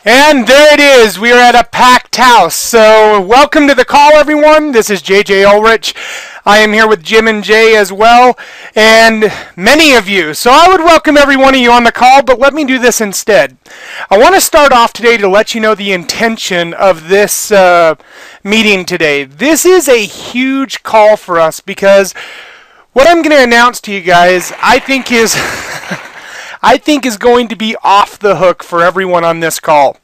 And there it is. We are at a packed house. So welcome to the call, everyone. This is JJ Ulrich. I am here with Jim and Jay as well, and many of you. So I would welcome every one of you on the call, but let me do this instead. I want to start off today to let you know the intention of this meeting today. This is a huge call for us because what I'm going to announce to you guys, I think is going to be off the hook for everyone on this call.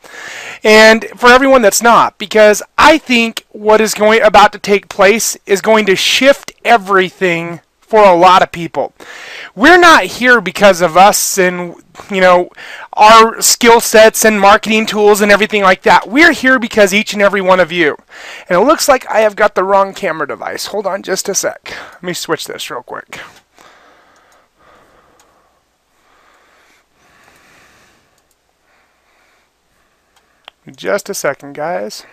And for everyone that's not, because I think what is about to take place is going to shift everything for a lot of people. We're not here because of us and, our skill sets and marketing tools and everything like that. We're here because each and every one of you. And it looks like I have got the wrong camera device. Hold on just a sec. Let me switch this real quick. Just a second, guys.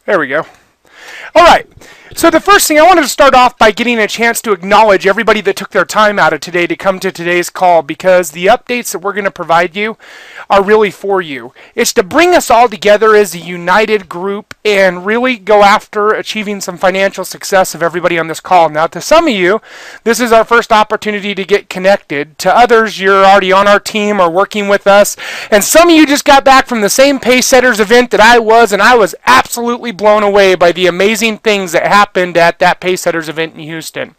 There we go. All right. So the first thing, I wanted to start off by getting a chance to acknowledge everybody that took their time out of today to come to today's call, because the updates that we're going to provide you are really for you. It's to bring us all together as a united group and really go after achieving some financial success of everybody on this call. Now, to some of you, this is our first opportunity to get connected. To others, you're already on our team or working with us. And some of you just got back from the same Pace Setters event that I was, and I was absolutely blown away by the amazing things that happened at that Pace Setters event in Houston.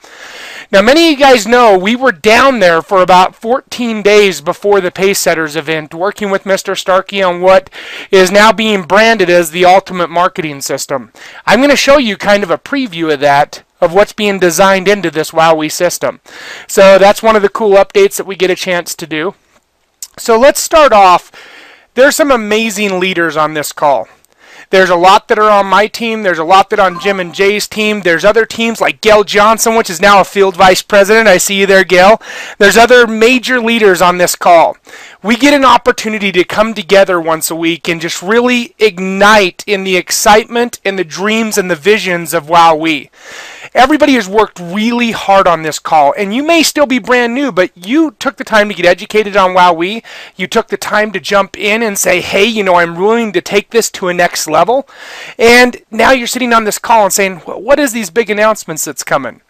Now, many of you guys know we were down there for about 14 days before the Pace Setters event, working with Mr. Starkey on what is now being branded as the ultimate marketing system. I'm going to show you kind of a preview of that, of what's being designed into this IWowWe system. So that's one of the cool updates that we get a chance to do. So let's start off. There's some amazing leaders on this call. There's a lot that are on my team. There's a lot that are on Jim and Jay's team. There's other teams like Gail Johnson, which is now a field vice president. I see you there, Gail. There's other major leaders on this call. We get an opportunity to come together once a week and just really ignite in the excitement and the dreams and the visions of IWowWe. Everybody has worked really hard on this call, and you may still be brand new, but you took the time to get educated on IWowWe. You took the time to jump in and say, hey, I'm willing to take this to a next level. And now you're sitting on this call and saying, what is these big announcements that's coming?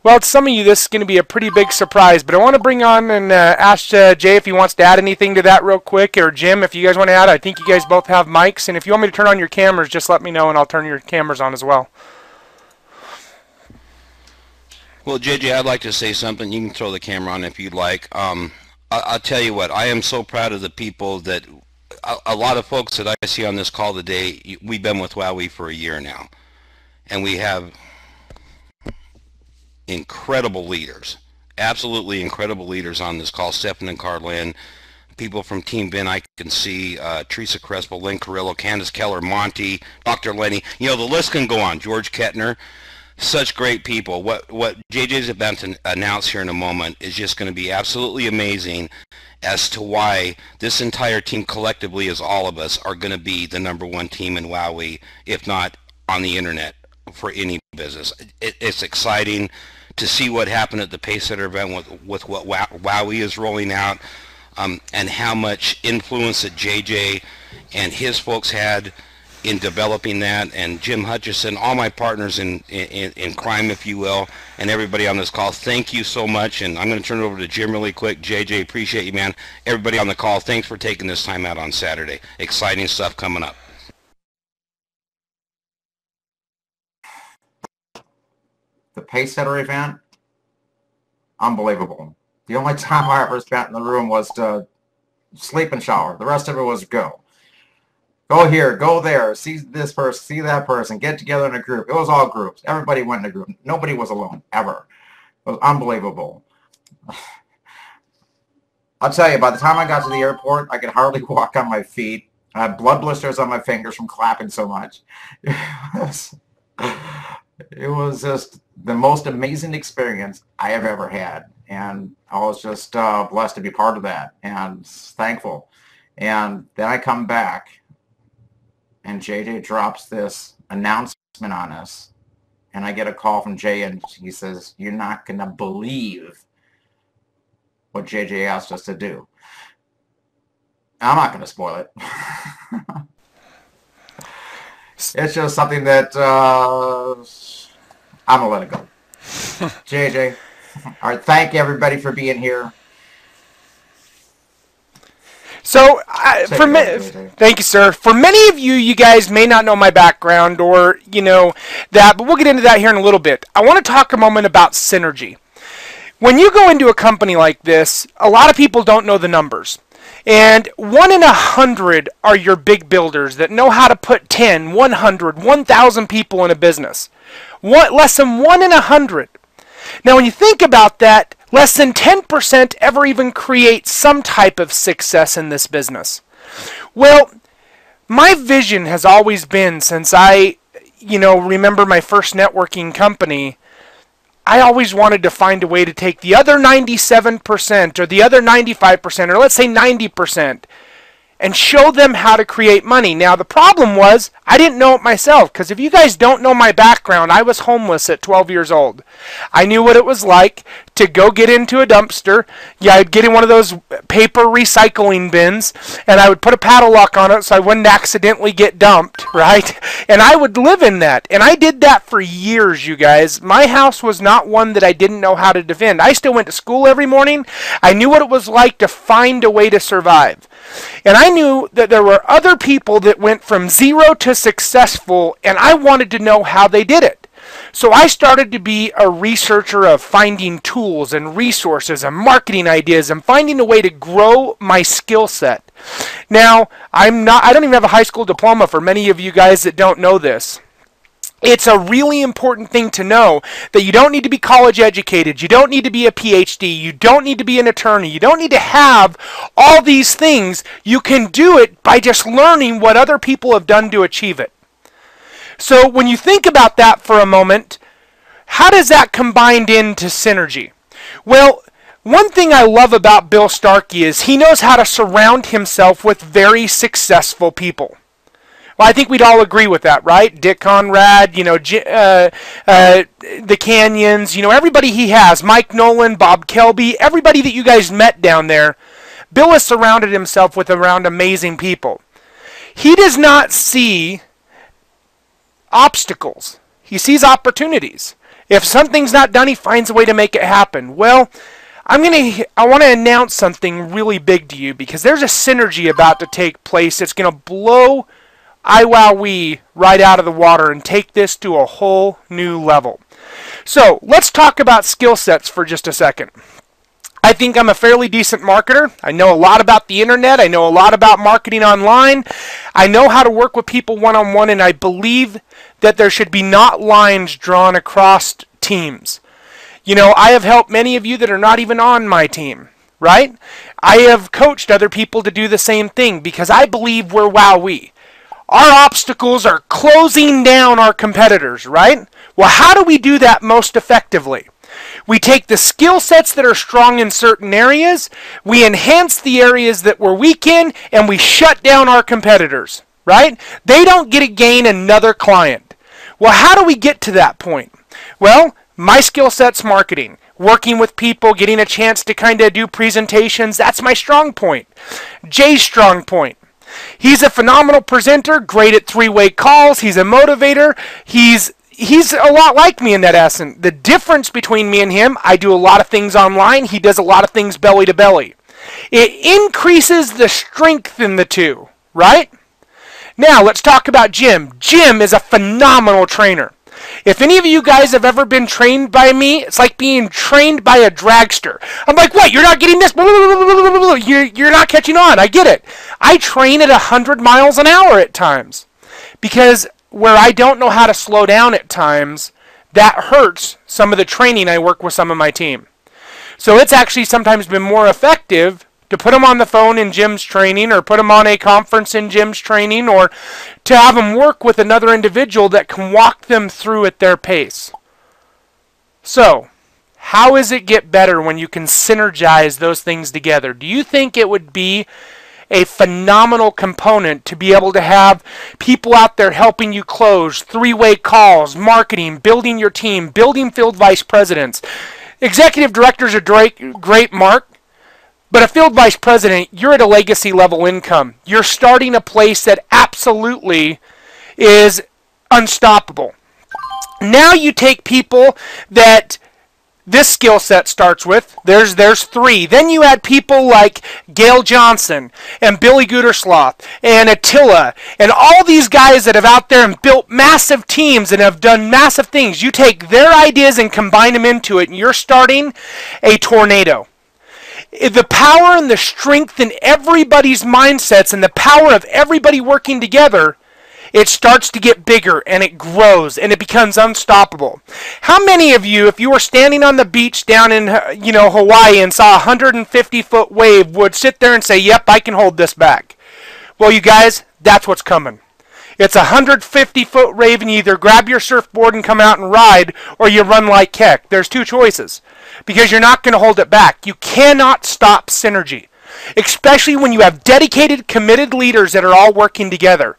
Well, to some of you, this is going to be a pretty big surprise, but I want to bring on and ask Jay if he wants to add anything to that real quick, or Jim, if you guys want to add. I think you guys both have mics, and if you want me to turn on your cameras, just let me know, and I'll turn your cameras on as well. Well, JJ, I'd like to say something. You can throw the camera on if you'd like. I'll tell you what, I am so proud of the people that, a lot of folks that I see on this call today, we've been with IWowWe for a year now. And we have incredible leaders, absolutely incredible leaders on this call. Stephen and Carlin, people from Team Vin, I can see, Teresa Crespo, Lynn Carrillo, Candace Keller, Monty, Dr. Lenny. The list can go on. George Kettner. Such great people. What JJ's about to announce here in a moment is just going to be absolutely amazing as to why this entire team collectively, as all of us, are going to be the #1 team in IWowWe, if not on the internet, for any business. It's exciting to see what happened at the Pace Setter event with what IWowWe is rolling out, and how much influence that JJ and his folks had in developing that, and Jim Hutchison, all my partners in crime, if you will, and everybody on this call. Thank you so much, and I'm going to turn it over to Jim really quick. JJ, appreciate you, man. Everybody on the call, thanks for taking this time out on Saturday. Exciting stuff coming up. The Pace Setter event, unbelievable. The only time I ever spent in the room was to sleep and shower. The rest of it was go. Go here, go there, see this person, see that person, get together in a group. It was all groups. Everybody went in a group. Nobody was alone, ever. It was unbelievable. I'll tell you, by the time I got to the airport, I could hardly walk on my feet. I had blood blisters on my fingers from clapping so much. It was just the most amazing experience I have ever had. And I was just blessed to be part of that and thankful. And then I come back and JJ drops this announcement on us. And I get a call from Jay and he says, "You're not going to believe what JJ asked us to do." I'm not going to spoil it. It's just something that I'm going to let it go. JJ, all right, thank everybody for being here. So, thank you, sir. For many of you, you guys may not know my background or, that, but we'll get into that here in a little bit. I want to talk a moment about synergy. When you go into a company like this, a lot of people don't know the numbers. And 1 in 100 are your big builders that know how to put 10, 100, 1,000 people in a business. Less than 1 in 100. Now, when you think about that, less than 10% ever even create some type of success in this business. Well, my vision has always been, since I, remember my first networking company, I always wanted to find a way to take the other 97% or the other 95%, or let's say 90%, and show them how to create money. Now, the problem was I didn't know it myself, because if you guys don't know my background, I was homeless at 12 years old. I knew what it was like to go get into a dumpster. Yeah, I'd get in one of those paper recycling bins, and I would put a paddle lock on it so I wouldn't accidentally get dumped, right? And I would live in that. And I did that for years, you guys. My house was not one that I didn't know how to defend. I still went to school every morning. I knew what it was like to find a way to survive. And I knew that there were other people that went from zero to successful, and I wanted to know how they did it. So I started to be a researcher of finding tools and resources and marketing ideas and finding a way to grow my skill set. Now, I don't even have a high school diploma, for many of you guys that don't know this. It's a really important thing to know that you don't need to be college educated. You don't need to be a PhD. You don't need to be an attorney. You don't need to have all these things. You can do it by just learning what other people have done to achieve it. So when you think about that for a moment, how does that combine into synergy? Well, one thing I love about Bill Starkey is he knows how to surround himself with very successful people. Well, I think we'd all agree with that, right? Dick Conrad, the Canyons, everybody he has, Mike Nolan, Bob Kelby, everybody that you guys met down there, Bill has surrounded himself with around amazing people. He does not see obstacles. He sees opportunities. If something's not done, he finds a way to make it happen. Well, I want to announce something really big to you, because there's a synergy about to take place that's going to blow IWowWe right out of the water and take this to a whole new level. So let's talk about skill sets for just a second. I think I'm a fairly decent marketer. I know a lot about the internet. I know a lot about marketing online. I know how to work with people one-on-one, and I believe that there should be not lines drawn across teams. I have helped many of you that are not even on my team, right? I have coached other people to do the same thing, because I believe we're WowWe. Our obstacles are closing down our competitors, right? Well, how do we do that most effectively? We take the skill sets that are strong in certain areas, we enhance the areas that we're weak in, and we shut down our competitors, right? They don't get to gain another client. Well, how do we get to that point? Well, my skill set's marketing. Working with people, getting a chance to kind of do presentations, that's my strong point. Jay's strong point. He's a phenomenal presenter, great at three-way calls. He's a motivator. He's a lot like me in that essence. The difference between me and him, I do a lot of things online. He does a lot of things belly to belly. It increases the strength in the two, right? Now, let's talk about Jim. Jim is a phenomenal trainer. If any of you guys have ever been trained by me, it's like being trained by a dragster. I'm like, what? You're not getting this? You're not catching on. I get it. I train at 100 miles an hour at times, because where I don't know how to slow down at times, that hurts some of the training I work with some of my team. So it's actually sometimes been more effective to put them on the phone in Jim's training, or put them on a conference in Jim's training, or to have them work with another individual that can walk them through at their pace. So, How does it get better when you can synergize those things together? Do you think it would be a phenomenal component to be able to have people out there helping you close, three-way calls, marketing, building your team, building field vice presidents? Executive directors are great, Mark, but a field vice president, you're at a legacy level income. You're starting a place that absolutely is unstoppable. Now you take people that this skill set starts with. There's three. Then you add people like Gail Johnson and Billy Goodersloth and Attila and all these guys that have out there and built massive teams and have done massive things. You take their ideas and combine them into it, and you're starting a tornado. The power and the strength in everybody's mindsets and the power of everybody working together, it starts to get bigger and it grows and it becomes unstoppable. How many of you, if you were standing on the beach down in Hawaii and saw a 150-foot wave, would sit there and say, "Yep, I can hold this back"? Well, you guys, that's what's coming. It's a 150-foot wave, and you either grab your surfboard and come out and ride, or you run like heck. There's two choices, because you're not going to hold it back. You cannot stop synergy, especially when you have dedicated, committed leaders that are all working together.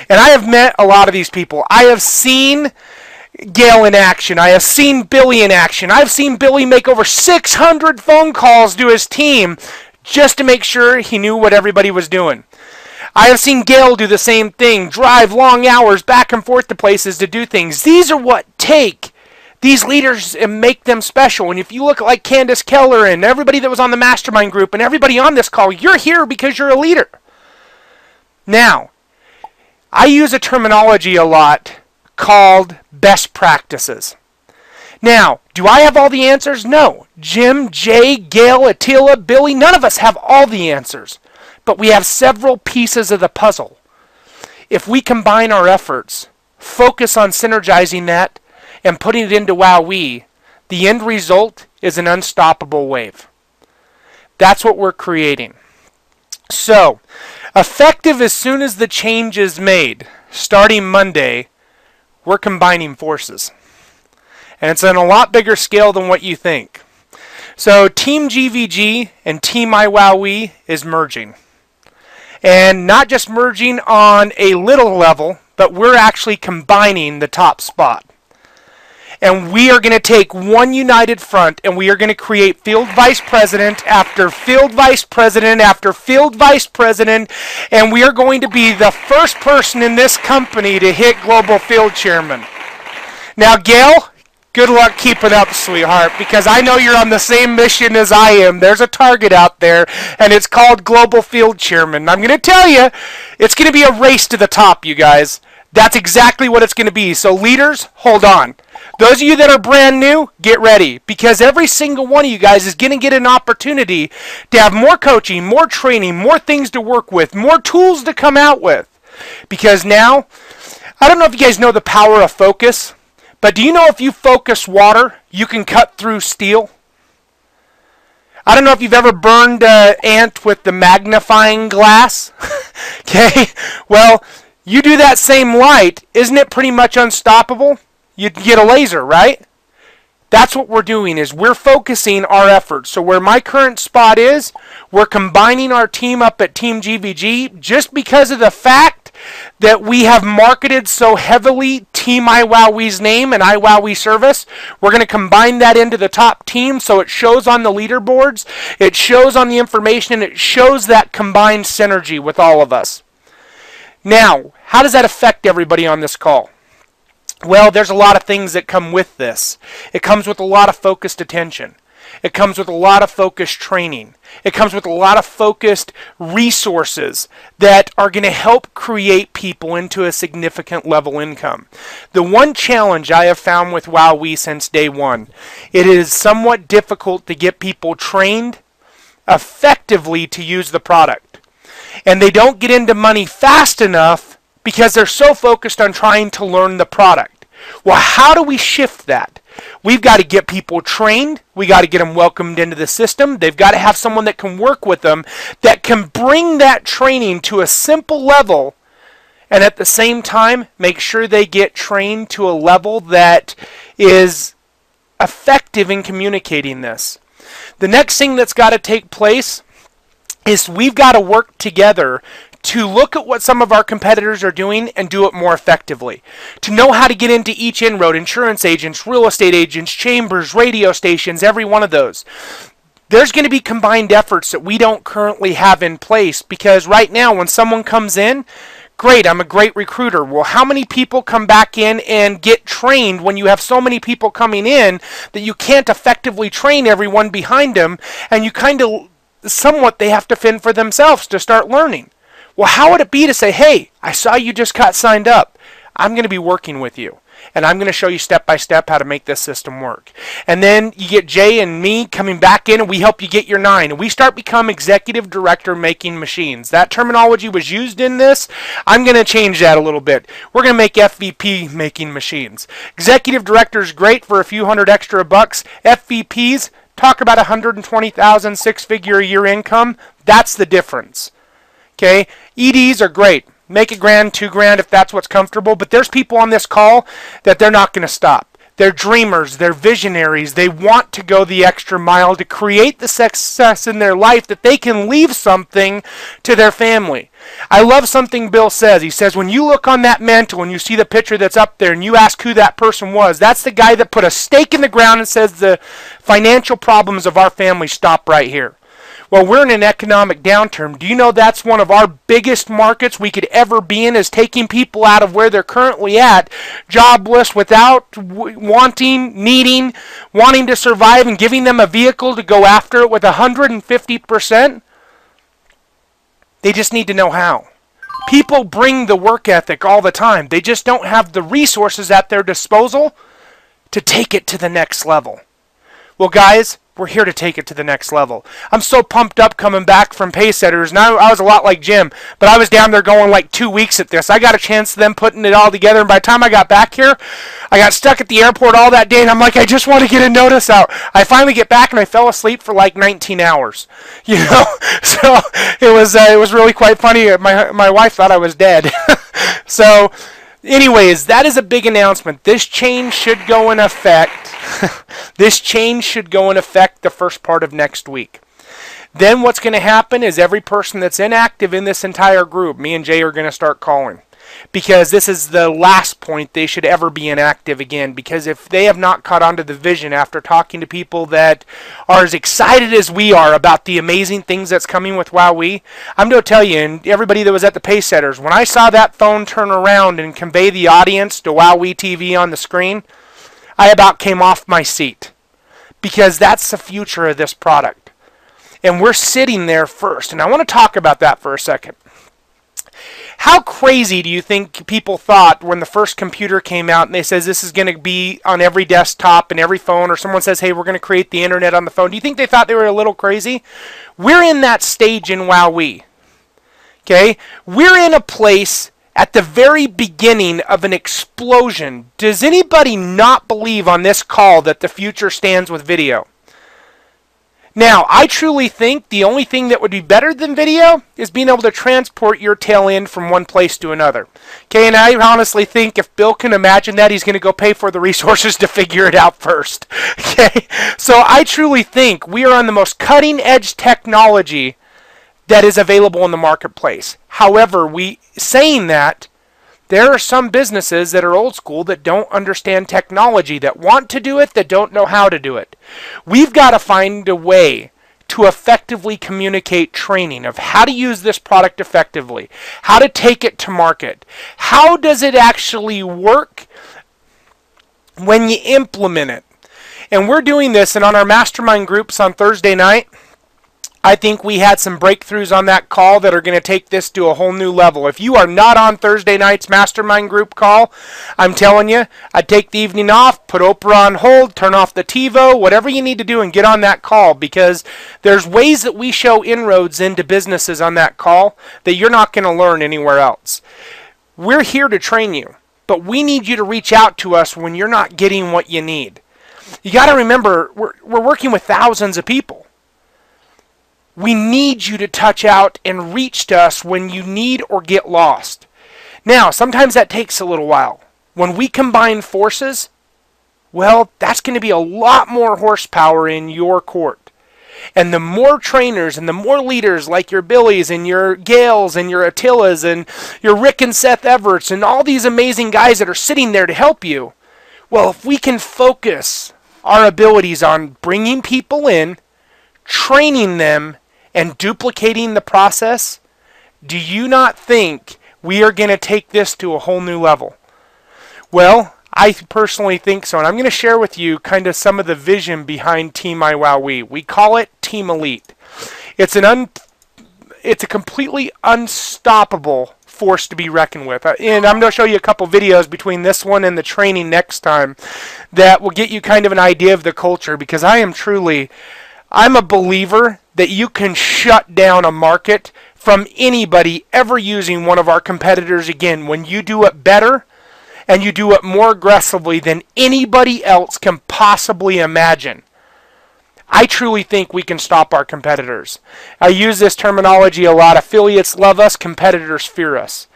And I have met a lot of these people. I have seen Gail in action. I have seen Billy in action. I've seen Billy make over 600 phone calls to his team just to make sure he knew what everybody was doing. I have seen Gail do the same thing, drive long hours back and forth to places to do things. These are what take these leaders and make them special. And if you look like Candace Keller and everybody that was on the mastermind group and everybody on this call, you're here because you're a leader. Now, I use a terminology a lot called best practices. Now, do I have all the answers? No. Jim, Jay, Gail, Attila, Billy, none of us have all the answers. But we have several pieces of the puzzle. If we combine our efforts, focus on synergizing that, and putting it into IWowWe, the end result is an unstoppable wave. That's what we're creating. So, effective as soon as the change is made, starting Monday, we're combining forces. And it's on a lot bigger scale than what you think. So, Team GVG and Team IWowWe is merging. And not just merging on a little level, but we're actually combining the top spot. And we are going to take one united front, and we are going to create field vice president after field vice president after field vice president, and we are going to be the first person in this company to hit global field chairman. Now, Gail, good luck keeping up, sweetheart, because I know you're on the same mission as I am. There's a target out there, and it's called global field chairman. I'm going to tell you, it's going to be a race to the top, you guys. That's exactly what it's going to be. So leaders, hold on. Those of you that are brand new, get ready, because every single one of you guys is going to get an opportunity to have more coaching, more training, more things to work with, more tools to come out with. Because now, I don't know if you guys know the power of focus, but do you know if you focus water, you can cut through steel? I don't know if you've ever burned an ant with the magnifying glass. Okay, well, you do that same light, isn't it pretty much unstoppable? You get a laser, right? That's what we're doing, is we're focusing our efforts. So where my current spot is, we're combining our team up at Team GVG just because of the fact that we have marketed so heavily Team IWowWe's name and IWowWe service. We're going to combine that into the top team so it shows on the leaderboards, it shows on the information, and it shows that combined synergy with all of us. Now, how does that affect everybody on this call? Well, there's a lot of things that come with this. It comes with a lot of focused attention. It comes with a lot of focused training. It comes with a lot of focused resources that are going to help create people into a significant level income. The one challenge I have found with IWowWe since day one, it is somewhat difficult to get people trained effectively to use the product. And they don't get into money fast enough because they're so focused on trying to learn the product. Well, how do we shift that? We've got to get people trained. We got to get them welcomed into the system. They've got to have someone that can work with them, that can bring that training to a simple level, and at the same time, make sure they get trained to a level that is effective in communicating this. The next thing that's got to take place is we've got to work together to look at what some of our competitors are doing and do it more effectively. To know how to get into each inroad, insurance agents, real estate agents, chambers, radio stations, every one of those. There's going to be combined efforts that we don't currently have in place, because right now when someone comes in, great, I'm a great recruiter. Well, how many people come back in and get trained when you have so many people coming in that you can't effectively train everyone behind them, and you kind of somewhat they have to fend for themselves to start learning. Well, how would it be to say, hey, I saw you just got signed up. I'm going to be working with you, and I'm going to show you step by step how to make this system work. And then you get Jay and me coming back in, and we help you get your 9. And we start become executive director making machines. That terminology was used in this. I'm going to change that a little bit. We're going to make FVP making machines. Executive director is great for a few hundred extra bucks. FVPs, talk about 120,000 six-figure a year income. That's the difference. Okay, EDs are great. Make $1,000, $2,000 if that's what's comfortable. But there's people on this call that they're not going to stop. They're dreamers. They're visionaries. They want to go the extra mile to create the success in their life that they can leave something to their family. I love something Bill says. He says, when you look on that mantle and you see the picture that's up there and you ask who that person was, that's the guy that put a stake in the ground and says the financial problems of our family stop right here. Well, we're in an economic downturn. Do you know that's one of our biggest markets we could ever be in, is taking people out of where they're currently at, jobless, without wanting to survive, and giving them a vehicle to go after it with 150%? They just need to know how. People bring the work ethic all the time. They just don't have the resources at their disposal to take it to the next level. Well, guys, we're here to take it to the next level. I'm so pumped up coming back from Paysetters. Now I was a lot like Jim, but I was down there going like 2 weeks at this. I got a chance to them putting it all together, and by the time I got back here, I got stuck at the airport all that day, and I'm like, I just want to get a notice out. I finally get back, and I fell asleep for like 19 hours. You know, so it was really quite funny. My wife thought I was dead. So, anyways, that is a big announcement. This change should go in effect. This change should go in effect the first part of next week. Then what's going to happen is every person that's inactive in this entire group, me and Jay are going to start calling. Because this is the last point they should ever be inactive again. Because if they have not caught on to the vision after talking to people that are as excited as we are about the amazing things that's coming with IWowWe, I'm going to tell you, and everybody that was at the Paysetters, when I saw that phone turn around and convey the audience to IWowWe TV on the screen, I about came off my seat. Because that's the future of this product. And we're sitting there first. And I want to talk about that for a second. How crazy do you think people thought when the first computer came out and they says this is going to be on every desktop and every phone, or someone says, hey, we're going to create the internet on the phone? Do you think they thought they were a little crazy? We're in that stage in IWowWe. Okay? We're in a place at the very beginning of an explosion. Does anybody not believe on this call that the future stands with video? Now, I truly think the only thing that would be better than video is being able to transport your tail end from one place to another. Okay, and I honestly think if Bill can imagine that, he's going to go pay for the resources to figure it out first. Okay, so I truly think we are on the most cutting edge technology that is available in the marketplace. However, saying that, there are some businesses that are old school that don't understand technology, that want to do it, that don't know how to do it. We've got to find a way to effectively communicate training of how to use this product effectively, how to take it to market. How does it actually work when you implement it? And we're doing this, and on our mastermind groups on Thursday night, I think we had some breakthroughs on that call that are going to take this to a whole new level. If you are not on Thursday night's mastermind group call, I'm telling you, I'd take the evening off, put Oprah on hold, turn off the TiVo, whatever you need to do, and get on that call, because there's ways that we show inroads into businesses on that call that you're not going to learn anywhere else. We're here to train you, but we need you to reach out to us when you're not getting what you need. You got to remember, we're working with thousands of people. We need you to touch out and reach to us when you need or get lost. Now, sometimes that takes a little while. When we combine forces, Well, that's going to be a lot more horsepower in your court. And the more trainers and the more leaders like your Billies and your Gales and your Attilas and your Rick and Seth Everts and all these amazing guys that are sitting there to help you, well, if we can focus our abilities on bringing people in, training them, and duplicating the process, do you not think we are going to take this to a whole new level? Well, I personally think so, and I'm going to share with you kind of some of the vision behind Team IWowWe. We call it Team Elite. It's a completely unstoppable force to be reckoned with. And I'm going to show you a couple videos between this one and the training next time that will get you kind of an idea of the culture, because I'm a believer that you can shut down a market from anybody ever using one of our competitors again when you do it better and you do it more aggressively than anybody else can possibly imagine. I truly think we can stop our competitors. I use this terminology a lot. Affiliates love us, competitors fear us.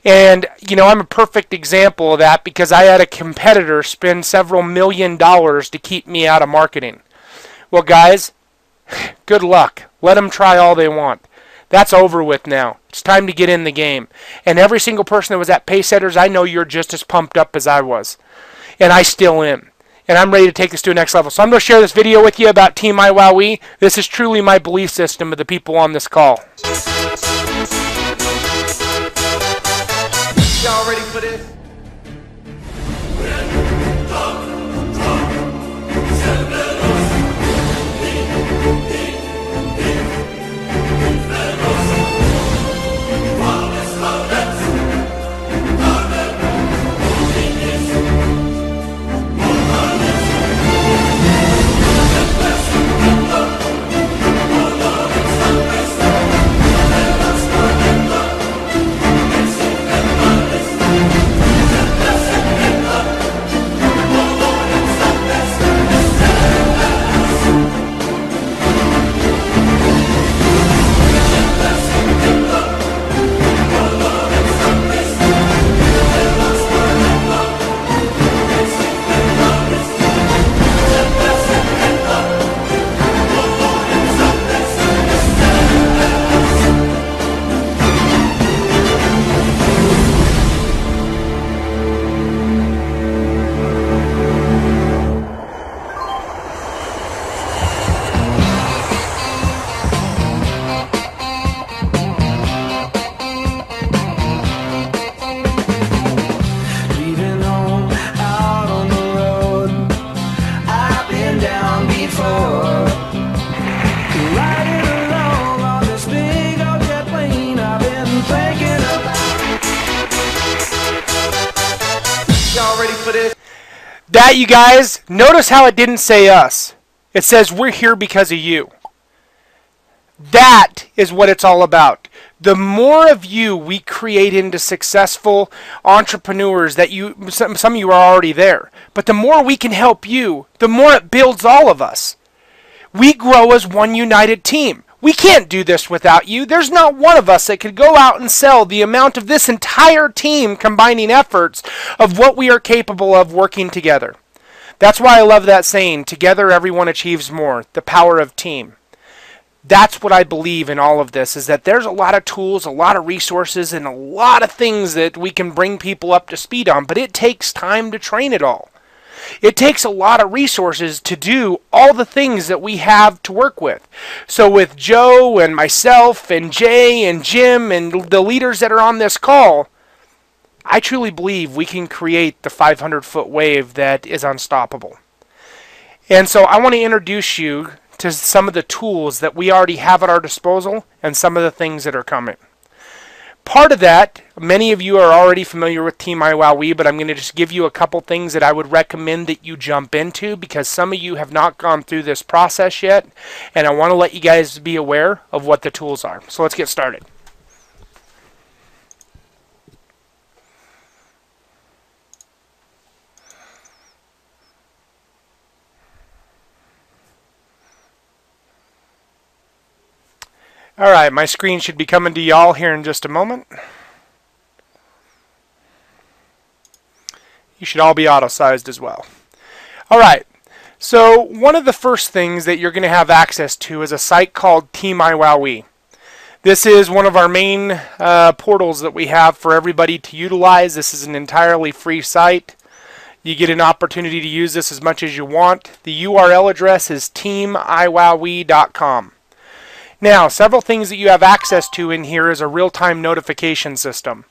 And, I'm a perfect example of that because I had a competitor spend several $1,000,000 to keep me out of marketing. Well, guys, good luck. Let them try all they want. That's over with now. It's time to get in the game. And every single person that was at Pacesetters, I know you're just as pumped up as I was. And I still am. And I'm ready to take this to the next level. So I'm going to share this video with you about Team IWowWe. This is truly my belief system of the people on this call. Y'all ready for this? That, you guys, notice how it didn't say us. It says we're here because of you. That is what it's all about. The more of you we create into successful entrepreneurs, that some of you are already there, but the more we can help you, the more it builds all of us. We grow as one united team. We can't do this without you. There's not one of us that could go out and sell the amount of this entire team combining efforts of what we are capable of working together. That's why I love that saying, together everyone achieves more, the power of team. That's what I believe in all of this, is that there's a lot of tools, a lot of resources, and a lot of things that we can bring people up to speed on, but it takes time to train it all. It takes a lot of resources to do all the things that we have to work with. So with Joe and myself and Jay and Jim and the leaders that are on this call, I truly believe we can create the 500-foot wave that is unstoppable. And so I want to introduce you to some of the tools that we already have at our disposal and some of the things that are coming. Part of that, many of you are already familiar with Team IWowWe, but I'm going to just give you a couple things that I would recommend that you jump into, because some of you have not gone through this process yet, and I want to let you guys be aware of what the tools are. So let's get started. Alright, my screen should be coming to y'all here in just a moment. You should all be auto-sized as well. All right. So one of the first things that you're going to have access to is a site called Team IWowWe. This is one of our main portals that we have for everybody to utilize. This is an entirely free site. You get an opportunity to use this as much as you want. The URL address is teamiwowwe.com. Now, several things that you have access to in here is a real-time notification system.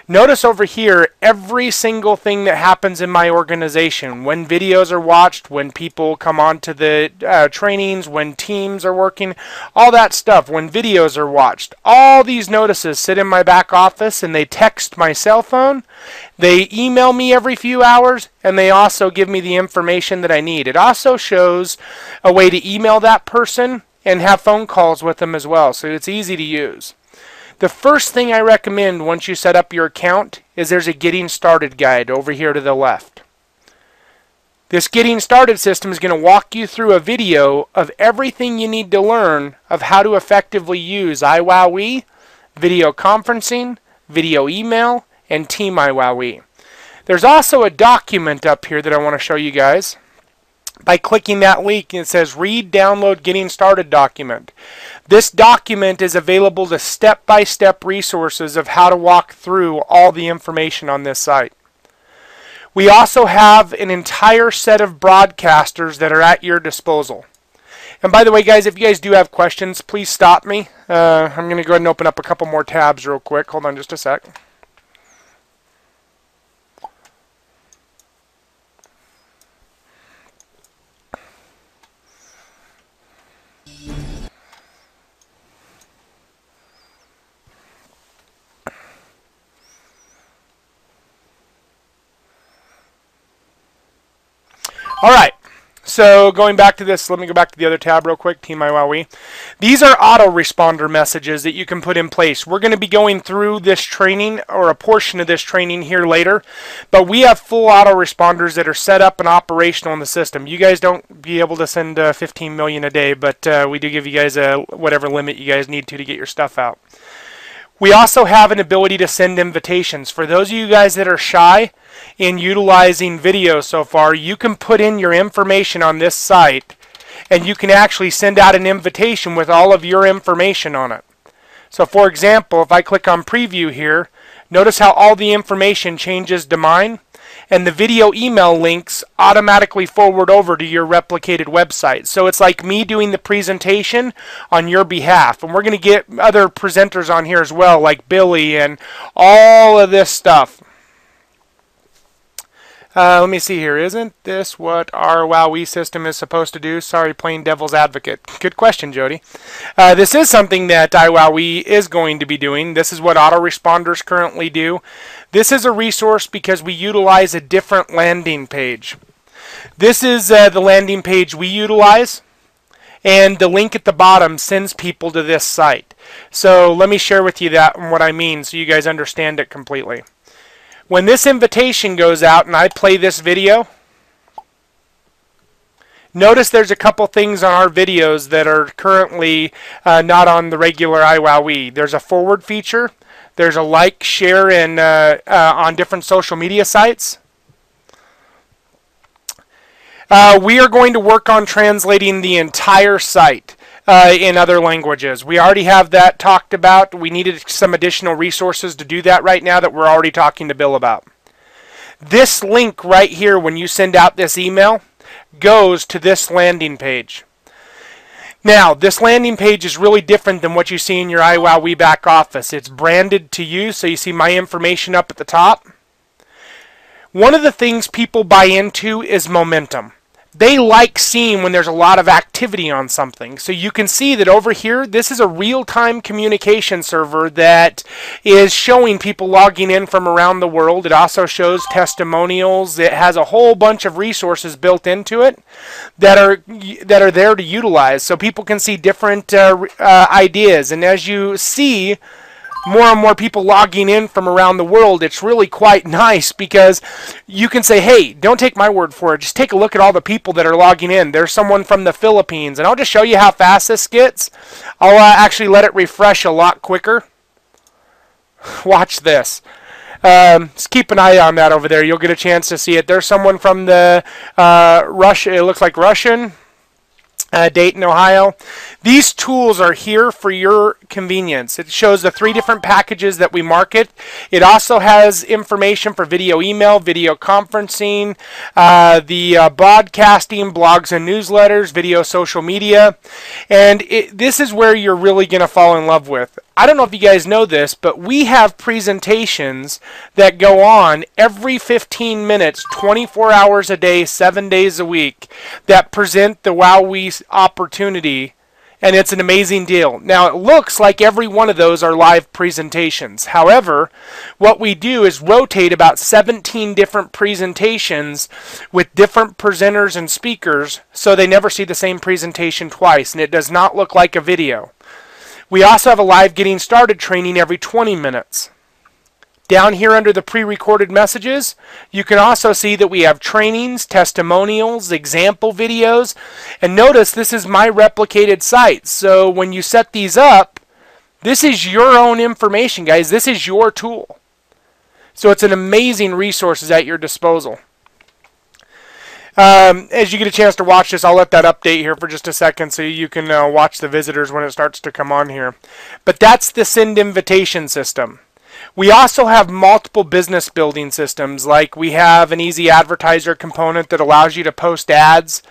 Notice over here every single thing that happens in my organization. When videos are watched, when people come on to the trainings, when teams are working, all that stuff, when videos are watched. All these notices sit in my back office and they text my cell phone. They email me every few hours and they also give me the information that I need. It also shows a way to email that person and have phone calls with them as well, so it's easy to use. The first thing I recommend once you set up your account is there's a Getting Started guide over here to the left. This Getting Started system is going to walk you through a video of everything you need to learn of how to effectively use IWowWe, video conferencing, video email, and Team IWowWe. There's also a document up here that I want to show you guys. By clicking that link, it says Read, Download, Getting Started document. This document is available to step-by-step resources of how to walk through all the information on this site. We also have an entire set of broadcasters that are at your disposal. And by the way, guys, if you guys do have questions, please stop me. I'm going to go ahead and open up a couple more tabs real quick. Hold on just a sec. All right, so going back to this, let me go back to the other tab real quick, Team IWowWe. These are autoresponder messages that you can put in place. We're going to be going through this training, or a portion of this training here later, but we have full autoresponders that are set up and operational in the system. You guys don't be able to send 15 million a day, but we do give you guys whatever limit you guys need to get your stuff out. We also have an ability to send invitations. For those of you guys that are shy in utilizing video so far, you can put in your information on this site and you can actually send out an invitation with all of your information on it. So for example, if I click on preview here, notice how all the information changes to mine, and the video email links automatically forward over to your replicated website. So it's like me doing the presentation on your behalf. And we're going to get other presenters on here as well, like Billy and all of this stuff. Let me see here. Isn't this what our IWowWe system is supposed to do? Sorry, playing devil's advocate. Good question, Jody. This is something that IWowWe is going to be doing. This is what autoresponders currently do. This is a resource because we utilize a different landing page. This is the landing page we utilize, and the link at the bottom sends people to this site. So let me share with you that and what I mean so you guys understand it completely. When this invitation goes out and I play this video, notice there's a couple things on our videos that are currently not on the regular IWowWe. There's a forward feature. There's a like, share, and on different social media sites. We are going to work on translating the entire site in other languages. We already have that talked about. We needed some additional resources to do that right now that we're already talking to Bill about. This link right here, when you send out this email, goes to this landing page. Now, this landing page is really different than what you see in your IWowWe back office. It's branded to you, so you see my information up at the top. One of the things people buy into is momentum. They like seeing when there's a lot of activity on something. So you can see that over here, this is a real-time communication server that is showing people logging in from around the world. It also shows testimonials. It has a whole bunch of resources built into it that are there to utilize. So people can see different ideas. And as you see more and more people logging in from around the world, it's really quite nice because you can say, hey, don't take my word for it. Just take a look at all the people that are logging in. There's someone from the Philippines. And I'll just show you how fast this gets. I'll actually let it refresh a lot quicker. Watch this. Just keep an eye on that over there. You'll get a chance to see it. There's someone from the Russia. It looks like Russian. Dayton, Ohio. These tools are here for your convenience. It shows the 3 different packages that we market. It also has information for video email, video conferencing, the broadcasting, blogs and newsletters, video social media. And this is where you're really going to fall in love with. I don't know if you guys know this, but we have presentations that go on every 15 minutes, 24 hours a day, 7 days a week, that present the IWowWe opportunity, and it's an amazing deal. Now, it looks like every one of those are live presentations. However, what we do is rotate about 17 different presentations with different presenters and speakers, so they never see the same presentation twice, and it does not look like a video. We also have a live getting started training every 20 minutes. Down here under the pre-recorded messages, you can also see that we have trainings, testimonials, example videos, and notice this is my replicated site. So when you set these up, this is your own information, guys. This is your tool. So it's an amazing resource at your disposal. As you get a chance to watch this, I'll let that update here for just a second so you can watch the visitors when it starts to come on here. But that's the send invitation system. We also have multiple business building systems, like we have an easy advertiser component that allows you to post ads.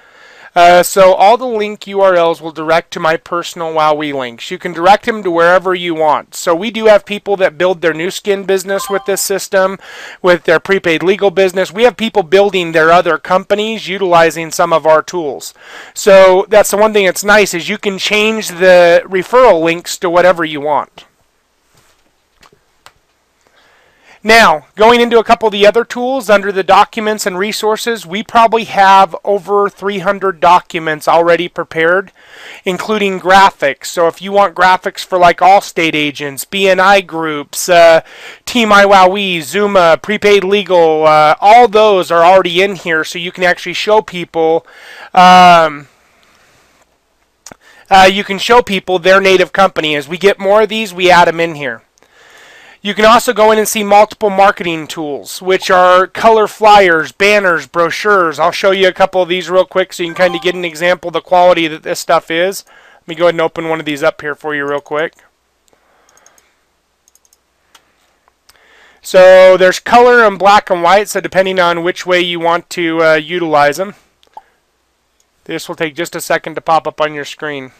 So all the link URLs will direct to my personal IWowWe links. You can direct them to wherever you want. So we do have people that build their new skin business with this system, with their prepaid legal business. We have people building their other companies utilizing some of our tools. So that's the one thing that's nice, is you can change the referral links to whatever you want. Now, going into a couple of the other tools, under the documents and resources, we probably have over 300 documents already prepared, including graphics. So if you want graphics for like Allstate agents, BNI groups, Team IWowWe, Zuma, prepaid legal, all those are already in here, so you can actually show people their native company. As we get more of these, we add them in here. You can also go in and see multiple marketing tools, which are color flyers, banners, brochures. I'll show you a couple of these real quick so you can kind of get an example of the quality that this stuff is. Let me go ahead and open one of these up here for you real quick. So there's color and black and white, so depending on which way you want to utilize them. This will take just a second to pop up on your screen.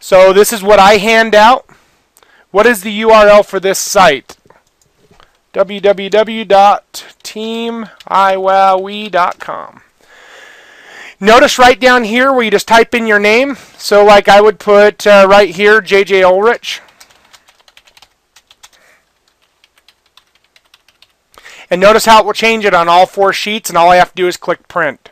So this is what I hand out. What is the URL for this site? www.teamiwowwe.com. Notice right down here where you just type in your name. So like I would put right here, JJ Ulrich. And notice how it will change it on all 4 sheets, and all I have to do is click print.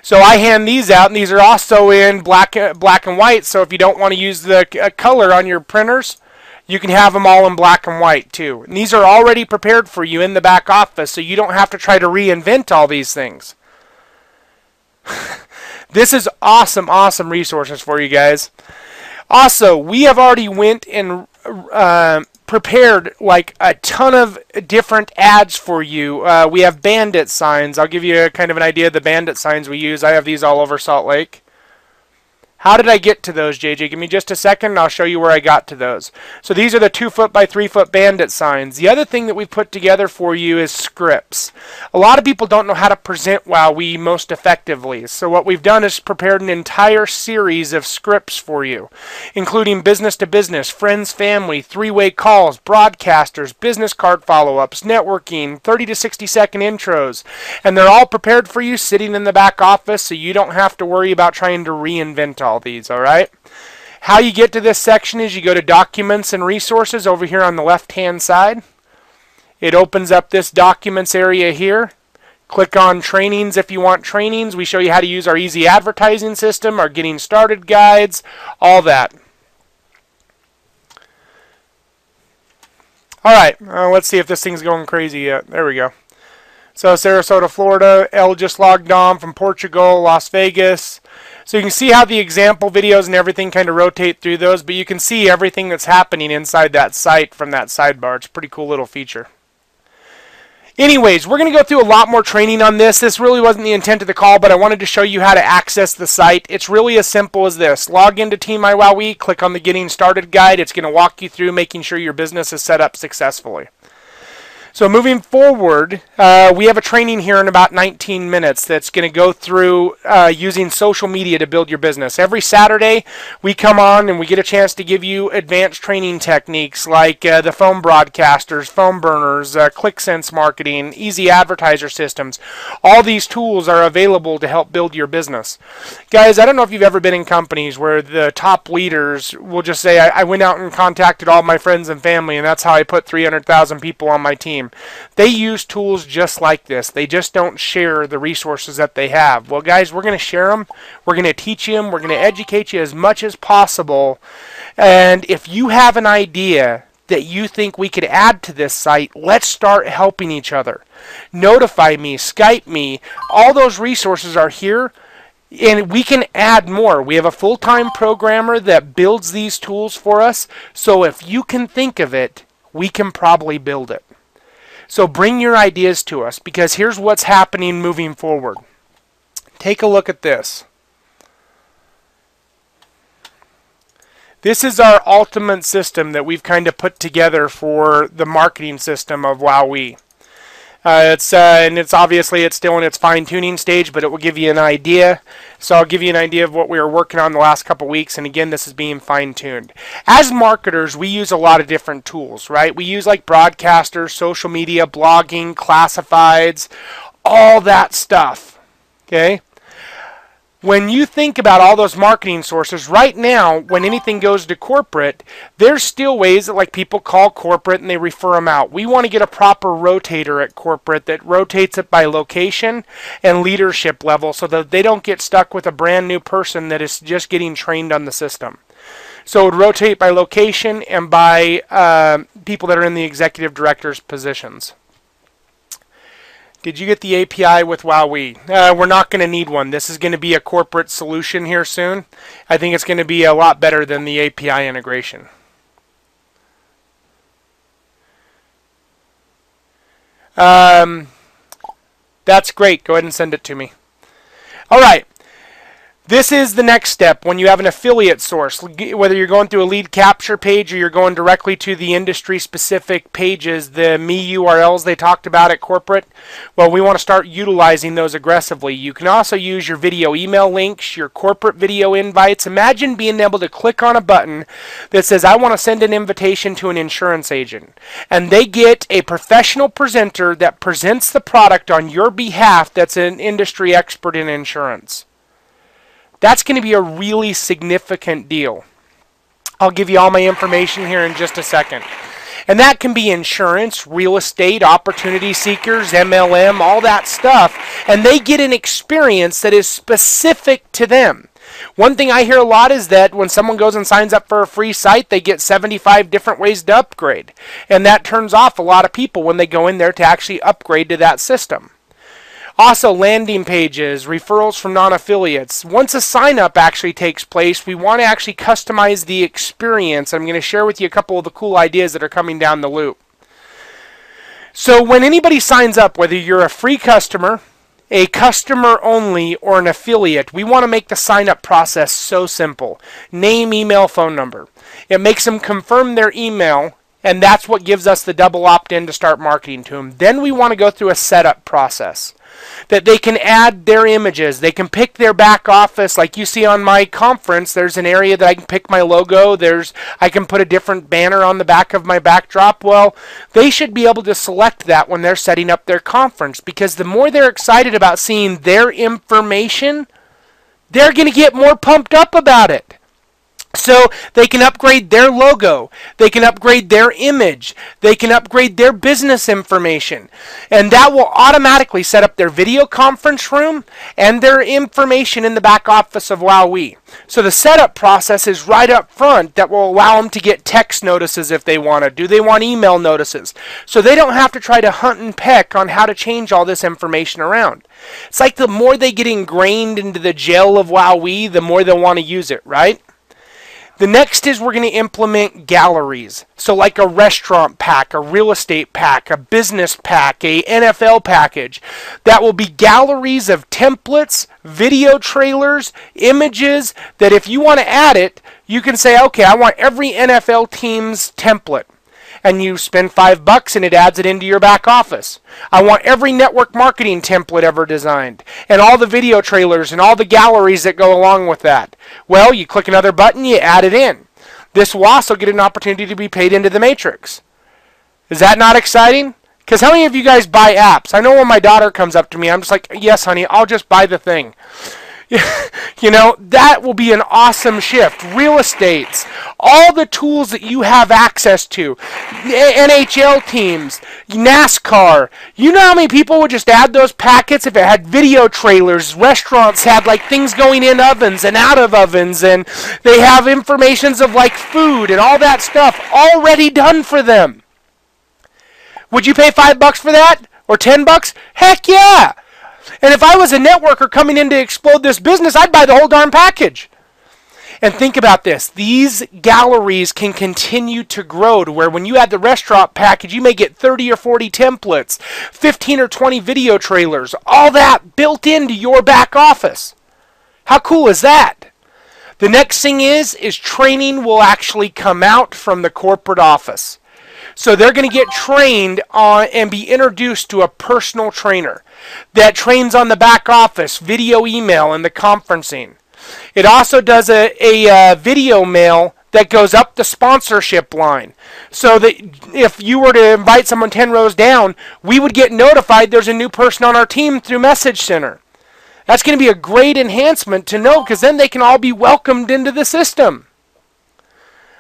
So I hand these out, and these are also in black and white. So if you don't want to use the color on your printers, you can have them all in black and white too. And these are already prepared for you in the back office, so you don't have to try to reinvent all these things. This is awesome, awesome resources for you guys. Also, we have already went and prepared like a ton of different ads for you. We have bandit signs. I'll give you a kind of an idea of the bandit signs we use. I have these all over Salt Lake. How did I get to those, JJ? Give me just a second and I'll show you where I got to those. So these are the 2-foot by 3-foot bandit signs. The other thing that we've put together for you is scripts. A lot of people don't know how to present IWowWe most effectively. So what we've done is prepared an entire series of scripts for you, including business to business, friends, family, 3-way calls, broadcasters, business card follow-ups, networking, 30 to 60 second intros. And they're all prepared for you sitting in the back office, so you don't have to worry about trying to reinvent all these, all right? How you get to this section is you go to Documents and Resources over here on the left-hand side. It opens up this Documents area here. Click on Trainings if you want trainings. We show you how to use our easy advertising system, our getting started guides, all that. All right, let's see if this thing's going crazy yet. There we go. So Sarasota, Florida, Elle just logged on from Portugal, Las Vegas. So you can see how the example videos and everything kind of rotate through those, but you can see everything that's happening inside that site from that sidebar. It's a pretty cool little feature. Anyways, we're going to go through a lot more training on this. This really wasn't the intent of the call, but I wanted to show you how to access the site. It's really as simple as this. Log into Team IWowWe, click on the Getting Started guide. It's going to walk you through making sure your business is set up successfully. So moving forward, we have a training here in about 19 minutes that's going to go through using social media to build your business. Every Saturday, we come on and we get a chance to give you advanced training techniques like the phone broadcasters, phone burners, ClickSense marketing, easy advertiser systems. All these tools are available to help build your business. Guys, I don't know if you've ever been in companies where the top leaders will just say, I went out and contacted all my friends and family, and that's how I put 300,000 people on my team. They use tools just like this. They just don't share the resources that they have. Well, guys, we're going to share them. We're going to teach you them. We're going to educate you as much as possible. And if you have an idea that you think we could add to this site, let's start helping each other. Notify me, Skype me. All those resources are here. And we can add more. We have a full-time programmer that builds these tools for us. So if you can think of it, we can probably build it. So bring your ideas to us, because here's what's happening moving forward. Take a look at this. This is our ultimate system that we've kind of put together for the marketing system of WowWe. It's obviously still in its fine-tuning stage, but it will give you an idea. So I'll give you an idea of what we were working on the last couple weeks, and again, this is being fine-tuned. As marketers, we use a lot of different tools, right? We use like broadcasters, social media, blogging, classifieds, all that stuff, okay? When you think about all those marketing sources, right now, when anything goes to corporate, there's still ways that like people call corporate and they refer them out. We want to get a proper rotator at corporate that rotates it by location and leadership level so that they don't get stuck with a brand new person that is just getting trained on the system. So it would rotate by location and by people that are in the executive director's positions. Did you get the API with WowWe? We're not going to need one. This is going to be a corporate solution here soon. I think it's going to be a lot better than the API integration. That's great. Go ahead and send it to me. All right. This is the next step when you have an affiliate source, whether you're going through a lead capture page or you're going directly to the industry-specific pages, the me URLs they talked about at corporate. Well, we want to start utilizing those aggressively. You can also use your video email links, your corporate video invites. Imagine being able to click on a button that says, I want to send an invitation to an insurance agent. And they get a professional presenter that presents the product on your behalf that's an industry expert in insurance. That's going to be a really significant deal. I'll give you all my information here in just a second. And that can be insurance, real estate, opportunity seekers, MLM, all that stuff. And they get an experience that is specific to them. One thing I hear a lot is that when someone goes and signs up for a free site, they get 75 different ways to upgrade. And that turns off a lot of people when they go in there to actually upgrade to that system. Also, landing pages, referrals from non-affiliates. Once a sign-up actually takes place, we want to actually customize the experience. I'm going to share with you a couple of the cool ideas that are coming down the loop. So when anybody signs up, whether you're a free customer, a customer only, or an affiliate, we want to make the sign-up process so simple. Name, email, phone number. It makes them confirm their email, and that's what gives us the double opt-in to start marketing to them. Then we want to go through a setup process that they can add their images. They can pick their back office. Like you see on my conference, there's an area that I can pick my logo. I can put a different banner on the back of my backdrop. Well, they should be able to select that when they're setting up their conference, because the more they're excited about seeing their information, they're going to get more pumped up about it. So they can upgrade their logo, they can upgrade their image, they can upgrade their business information, and that will automatically set up their video conference room and their information in the back office of WowWe. So the setup process is right up front that will allow them to get text notices if they want to. Do they want email notices? So they don't have to try to hunt and peck on how to change all this information around. It's like the more they get ingrained into the gel of WowWe, the more they'll want to use it, right? The next is we're going to implement galleries. So like a restaurant pack, a real estate pack, a business pack, a NFL package. That will be galleries of templates, video trailers, images that if you want to add it, you can say, okay, I want every NFL team's template. And you spend $5 and it adds it into your back office. I want every network marketing template ever designed and all the video trailers and all the galleries that go along with that. Well, you click another button, you add it in. This will also get an opportunity to be paid into the matrix. Is that not exciting? Because how many of you guys buy apps? I know when my daughter comes up to me, I'm just like, yes, honey, I'll just buy the thing. You know, that will be an awesome shift. Real estates, all the tools that you have access to, NHL teams, NASCAR. You know how many people would just add those packets if it had video trailers? Restaurants had like things going in ovens and out of ovens, and they have informations of like food and all that stuff already done for them. Would you pay $5 for that? Or $10? Heck yeah! And if I was a networker coming in to explode this business, I'd buy the whole darn package. And think about this. These galleries can continue to grow to where when you add the restaurant package, you may get 30 or 40 templates, 15 or 20 video trailers, all that built into your back office. How cool is that? The next thing is training will actually come out from the corporate office. So they're going to get trained on and be introduced to a personal trainer that trains on the back office, video, email, and the conferencing. It also does a video mail that goes up the sponsorship line. So that if you were to invite someone 10 rows down, we would get notified there's a new person on our team through Message Center. That's going to be a great enhancement to know because then they can all be welcomed into the system.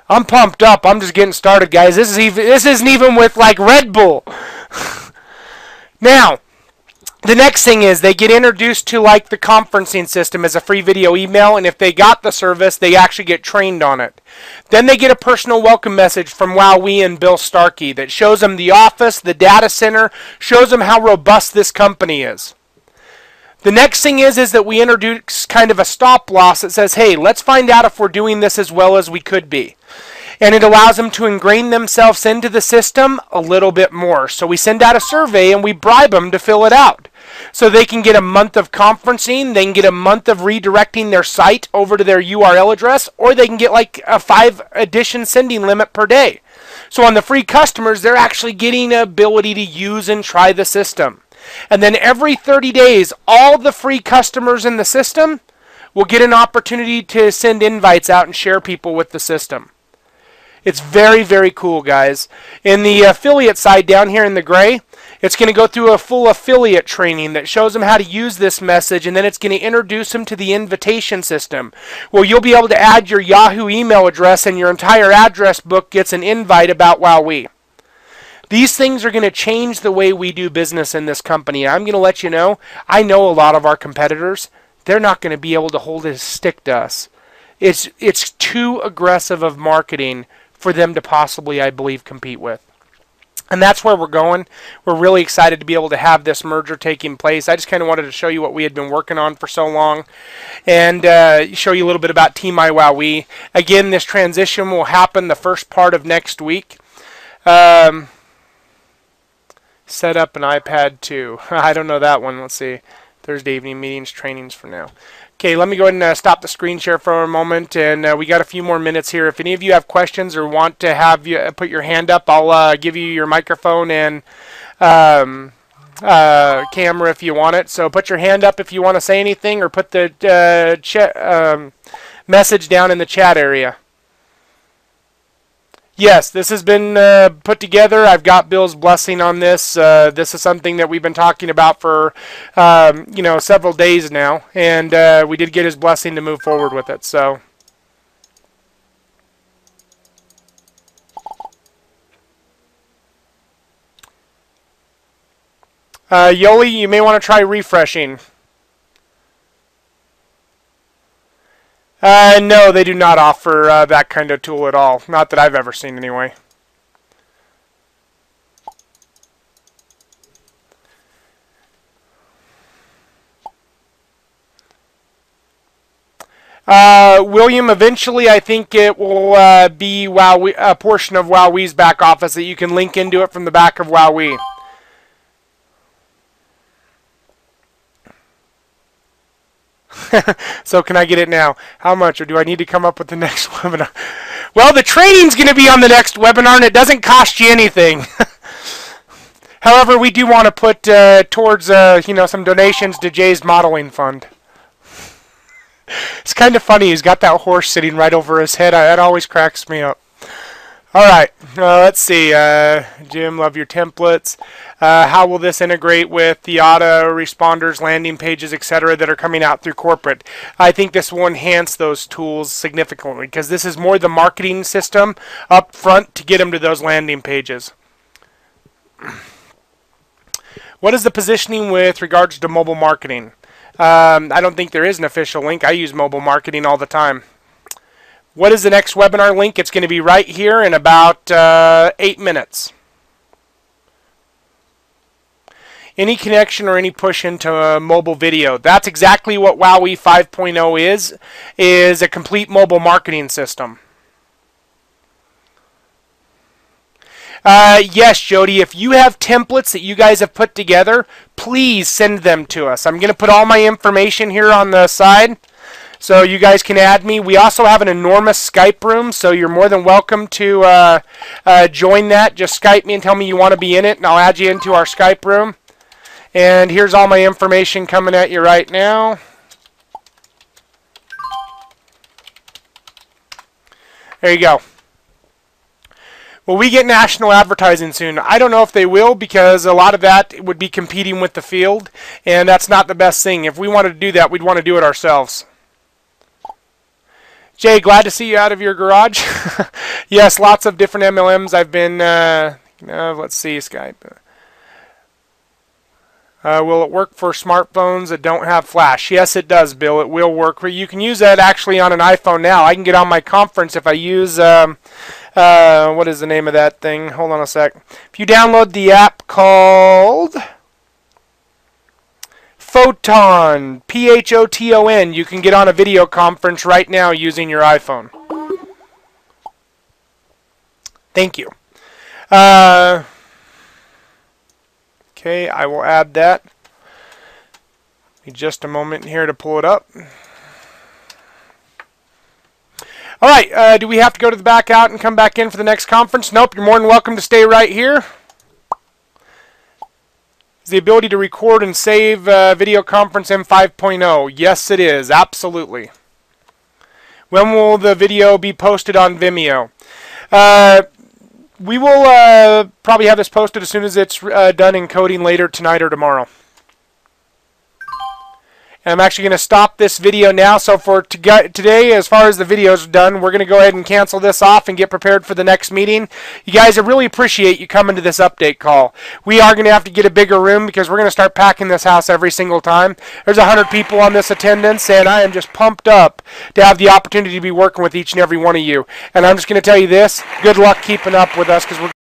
I'm pumped up. I'm just getting started, guys. This isn't even with like Red Bull. Now, the next thing is they get introduced to like the conferencing system as a free video email, and if they got the service, they actually get trained on it. Then they get a personal welcome message from WowWe and Bill Starkey that shows them the office, the data center, shows them how robust this company is. The next thing is that we introduce kind of a stop loss that says, hey, let's find out if we're doing this as well as we could be. And it allows them to ingrain themselves into the system a little bit more. So we send out a survey and we bribe them to fill it out. So they can get a month of conferencing, they can get a month of redirecting their site over to their URL address, or they can get like a 5 edition sending limit per day. So on the free customers, they're actually getting an ability to use and try the system. And then every 30 days, all the free customers in the system will get an opportunity to send invites out and share people with the system. It's very, very cool, guys. In the affiliate side down here in the gray, it's going to go through a full affiliate training that shows them how to use this message, and then it's going to introduce them to the invitation system, where you'll be able to add your Yahoo email address and your entire address book gets an invite about WowWe. These things are going to change the way we do business in this company. I'm going to let you know, I know a lot of our competitors, they're not going to be able to hold a stick to us. It's too aggressive of marketing for them to possibly, I believe, compete with. And that's where we're going. We're really excited to be able to have this merger taking place. I just kind of wanted to show you what we had been working on for so long and show you a little bit about Team IWowWe. Again, this transition will happen the first part of next week. Set up an iPad 2. I don't know that one. Let's see. Thursday evening meetings, trainings for now. Okay, let me go ahead and stop the screen share for a moment, and we got a few more minutes here. If any of you have questions or want to have you put your hand up, I'll give you your microphone and camera if you want it. So put your hand up if you want to say anything, or put the message down in the chat area. Yes, this has been put together. I've got Bill's blessing on this. This is something that we've been talking about for several days now, and we did get his blessing to move forward with it. So, Yoli, you may want to try refreshing. No, they do not offer that kind of tool at all. Not that I've ever seen, anyway. William, eventually I think it will be WowWe, a portion of WowWe's back office that you can link into it from the back of WowWe. So can I get it now? How much? Or do I need to come up with the next webinar? Well, the training's going to be on the next webinar, and it doesn't cost you anything. However, we do want to put towards some donations to Jay's modeling fund. It's kind of funny. He's got that horse sitting right over his head. That always cracks me up. All right. Let's see. Jim, love your templates. How will this integrate with the autoresponders, landing pages, etc. that are coming out through corporate? I think this will enhance those tools significantly because this is more the marketing system up front to get them to those landing pages. What is the positioning with regards to mobile marketing? I don't think there is an official link. I use mobile marketing all the time. What is the next webinar link? It's going to be right here in about 8 minutes. Any connection or any push into mobile video. That's exactly what WowWe 5.0 is a complete mobile marketing system. Yes, Jody, if you have templates that you guys have put together, please send them to us. I'm going to put all my information here on the side so you guys can add me. We also have an enormous Skype room, so you're more than welcome to join that. Just Skype me and tell me you want to be in it, and I'll add you into our Skype room. And here's all my information coming at you right now. There you go. Will we get national advertising soon? I don't know if they will because a lot of that would be competing with the field, and that's not the best thing. If we wanted to do that, we'd want to do it ourselves. Jay, glad to see you out of your garage. Yes, lots of different MLMs. I've been, let's see, Skype. Will it work for smartphones that don't have flash? Yes, it does, Bill. It will work. You can use that actually on an iPhone now. I can get on my conference if I use, what is the name of that thing? Hold on a sec. If you download the app called Photon, P-H-O-T-O-N, you can get on a video conference right now using your iPhone. Thank you. Okay, I will add that. Need just a moment here to pull it up. All right, do we have to go to the back out and come back in for the next conference? Nope, you're more than welcome to stay right here. Is the ability to record and save video conference in 5.0? Yes, it is, absolutely. When will the video be posted on Vimeo? We will probably have this posted as soon as it's done encoding later tonight or tomorrow. And I'm actually going to stop this video now. So for today, as far as the video is done, we're going to go ahead and cancel this off and get prepared for the next meeting. You guys, I really appreciate you coming to this update call. We are going to have to get a bigger room because we're going to start packing this house every single time. There's 100 people on this attendance, and I am just pumped up to have the opportunity to be working with each and every one of you. And I'm just going to tell you this, good luck keeping up with us because we're